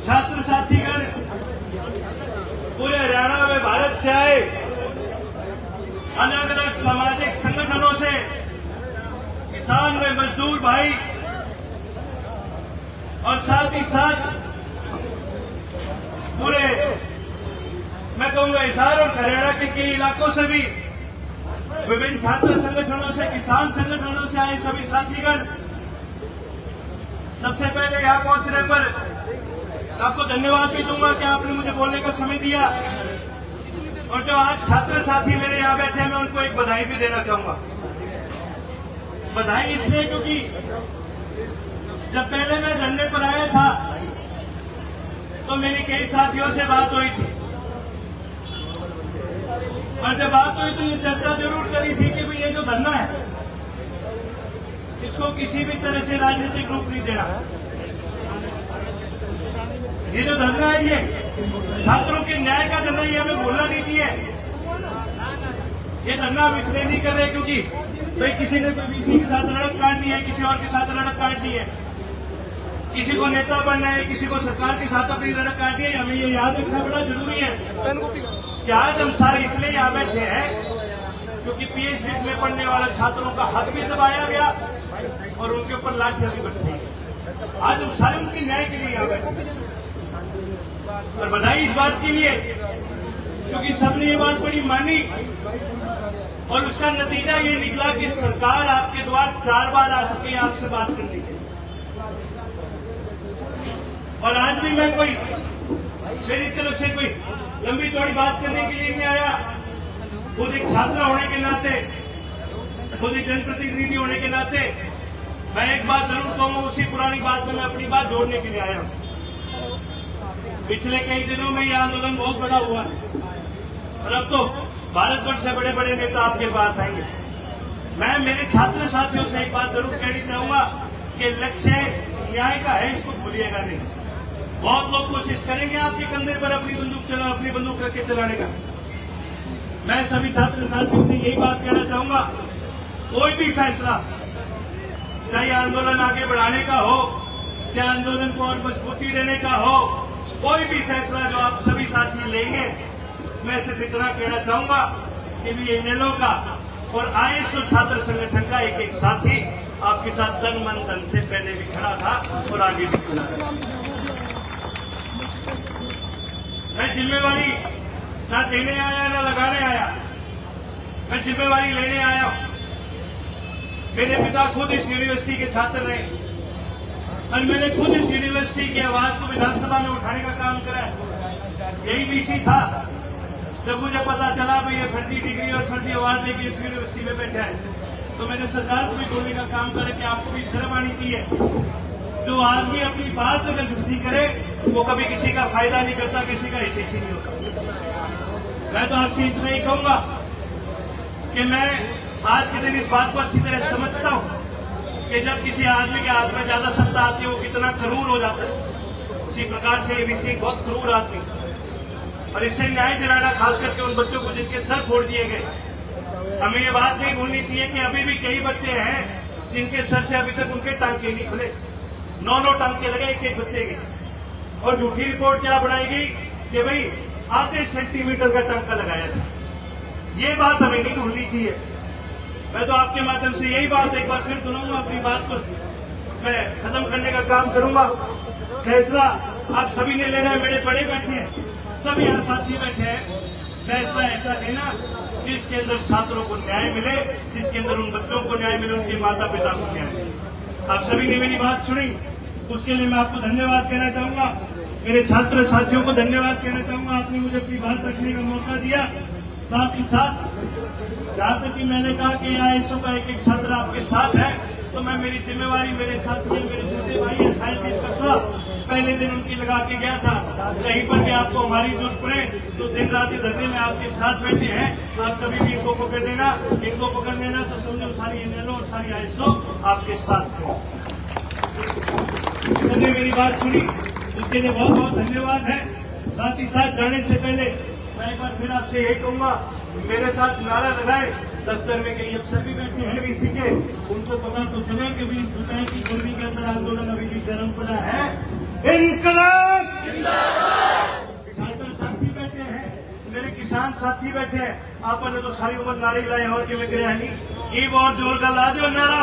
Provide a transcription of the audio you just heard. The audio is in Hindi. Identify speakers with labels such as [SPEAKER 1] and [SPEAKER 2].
[SPEAKER 1] छात्र साथीगण पूरे हरियाणा में भारत से आए अलग अलग सामाजिक संगठनों से किसान व मजदूर भाई और साथ ही साथ पूरे मैं कहूंगा हिसार और हरियाणा के कई इलाकों से भी विभिन्न छात्र संगठनों से किसान संगठनों से आए सभी साथीगण, सबसे पहले यहां पहुंचने पर आपको धन्यवाद भी दूंगा कि आपने मुझे बोलने का समय दिया। और जो आज छात्र साथी मेरे यहां बैठे हैं मैं उनको एक बधाई भी देना चाहूंगा। बधाई इसलिए क्योंकि जब पहले मैं धरने पर आया था तो मेरी कई साथियों से बात हुई थी और जब बात हुई तो ये चर्चा जरूर करी थी कि भाई ये जो धरना है इसको किसी भी तरह से राजनीतिक रूप नहीं देना। ये जो धरना है ये छात्रों के न्याय का धरना, ये हमें बोलना नहीं चाहिए। ये धरना हम इसलिए नहीं कर रहे क्योंकि भाई किसी ने कोई बीसी के साथ लड़क काटनी है, किसी और के साथ लड़क काटनी है, किसी को नेता बनना है, किसी को सरकार के साथ अपनी लड़क काटनी है। हमें ये याद रखना बड़ा जरूरी है कि आज हम सारे इसलिए यहां बैठे हैं क्योंकि पीएचडी में पढ़ने वाले छात्रों का हक भी दबाया गया और उनके ऊपर लाठियां भी बरस गई। आज हम सारे उनके न्याय के लिए यहां बैठे हैं और बधाई इस बात के लिए क्योंकि सबने ये बात बड़ी मानी और उसका नतीजा ये निकला कि सरकार आपके द्वार 4 बार आ चुकी है आपसे बात करने के लिए। और आज भी मैं कोई मेरी तरफ से कोई लंबी चौड़ी बात करने के लिए नहीं आया। खुद एक छात्र होने के नाते, खुद एक जनप्रतिनिधि होने के नाते मैं एक बात जरूर कहूंगा, उसी पुरानी बात में मैं अपनी बात जोड़ने के लिए आया हूं। पिछले कई दिनों में यह आंदोलन बहुत बड़ा हुआ है और अब तो भारतवर्ष से बड़े बड़े नेता आपके पास आएंगे। मैं मेरे छात्र साथियों से एक बात जरूर कहनी चाहूंगा कि लक्ष्य न्याय का है, इसको भूलिएगा नहीं। बहुत लोग कोशिश करेंगे आपके कंधे पर अपनी बंदूक रख के चलाने का। मैं सभी छात्र साथियों से यही बात कहना चाहूंगा, कोई भी फैसला, चाहे आंदोलन आगे बढ़ाने का हो, चाहे आंदोलन को और मजबूती देने का हो, कोई भी फैसला जो आप सभी साथी लेंगे, मैं सिर्फ इतना कहना चाहूंगा कि भी इनेलो का और आईएसओ छात्र संगठन का एक एक साथी आपके साथ तन मन धन से पहले भी खड़ा था और आगे भी खड़ा है। मैं जिम्मेवारी ना देने आया ना लगाने आया, मैं जिम्मेवारी लेने आया हूं। मेरे पिता खुद इस यूनिवर्सिटी के छात्र रहे और मैंने खुद इस यूनिवर्सिटी की आवाज को विधानसभा में उठाने का काम करा है। यही विषय था जब मुझे पता चला भाई ये फर्जी डिग्री और फर्जी अवार्ड लेके इस यूनिवर्सिटी में बैठा है तो मैंने सरकार को भी बोलने का काम करा कि आपको भी शर्म आनी चाहिए। जो आदमी अपनी बात अगर झूठी करे वो कभी किसी का फायदा नहीं करता, किसी का हितैषी नहीं होता। मैं तो आपसे इतना ही कहूंगा कि मैं आज के दिन इस बात को अच्छी तरह समझता हूं कि जब किसी आदमी के हाथ में ज्यादा सत्ता आती है वो कितना क्रूर हो जाता है। उसी प्रकार से ये विषय बहुत क्रूर आदमी और इससे न्याय दिलाना, खास करके उन बच्चों को जिनके सर फोड़ दिए गए। हमें ये बात नहीं भूलनी चाहिए कि अभी भी कई बच्चे हैं जिनके सर से अभी तक उनके टांके नहीं खुले। 9 टांके लगे एक बच्चे के और झूठी रिपोर्ट क्या बनाएगी कि भाई आधे सेंटीमीटर का टांका लगाया था। ये बात हमें नहीं भूलनी चाहिए। मैं तो आपके माध्यम से यही बात एक बार फिर सुनाऊंगा, अपनी बात को मैं खत्म करने का काम करूंगा। फैसला आप सभी ने लेना है, मेरे बड़े बैठे हैं, सभी यहाँ साथी बैठे हैं। फैसला ऐसा लेना जिसके अंदर छात्रों को न्याय मिले, जिसके अंदर उन बच्चों को न्याय मिले, उनके माता पिता को न्याय मिले। आप सभी ने मेरी बात सुनी, उसके लिए मैं आपको धन्यवाद कहना चाहूंगा। मेरे छात्र साथियों को धन्यवाद कहना चाहूंगा, आपने मुझे अपनी बात रखने का मौका दिया। साथ ही साथ जहां तक कि मैंने कहा कि आईएसओ का एक एक छात्र आपके साथ है तो मैं मेरी जिम्मेवारी, मेरे साथी, मेरे छोटे भाई है साहिल कस्बा, पहले दिन उनकी लगा के गया था। कहीं पर भी आपको हमारी जरूरत पड़े तो दिन रात धरने में आपके साथ बैठे हैं। आप कभी भी इनको पकड़ लेना, इनको पकड़ लेना तो समझो सारी इनेलो और सारी आईएसओ आपके साथ है। सबने मेरी बात सुनी, उसके लिए बहुत बहुत धन्यवाद है। साथ ही साथ जाने से पहले मैं एक बार फिर आपसे यही कहूंगा, मेरे साथ नारा लगाए। दफ्तर में कई अफसर भी बैठे हैं बीसी के, उनको पता तो चले कि भी इस दोपहर की गर्मी के अंदर आंदोलन अभी भी गर्म पड़ा है। इनकलाब छात्र साथी बैठे हैं, मेरे किसान साथी बैठे हैं, आपने तो सारी उम्र नारे लाए और कि मैं करे नहीं ये बहुत जोर का ला दो नारा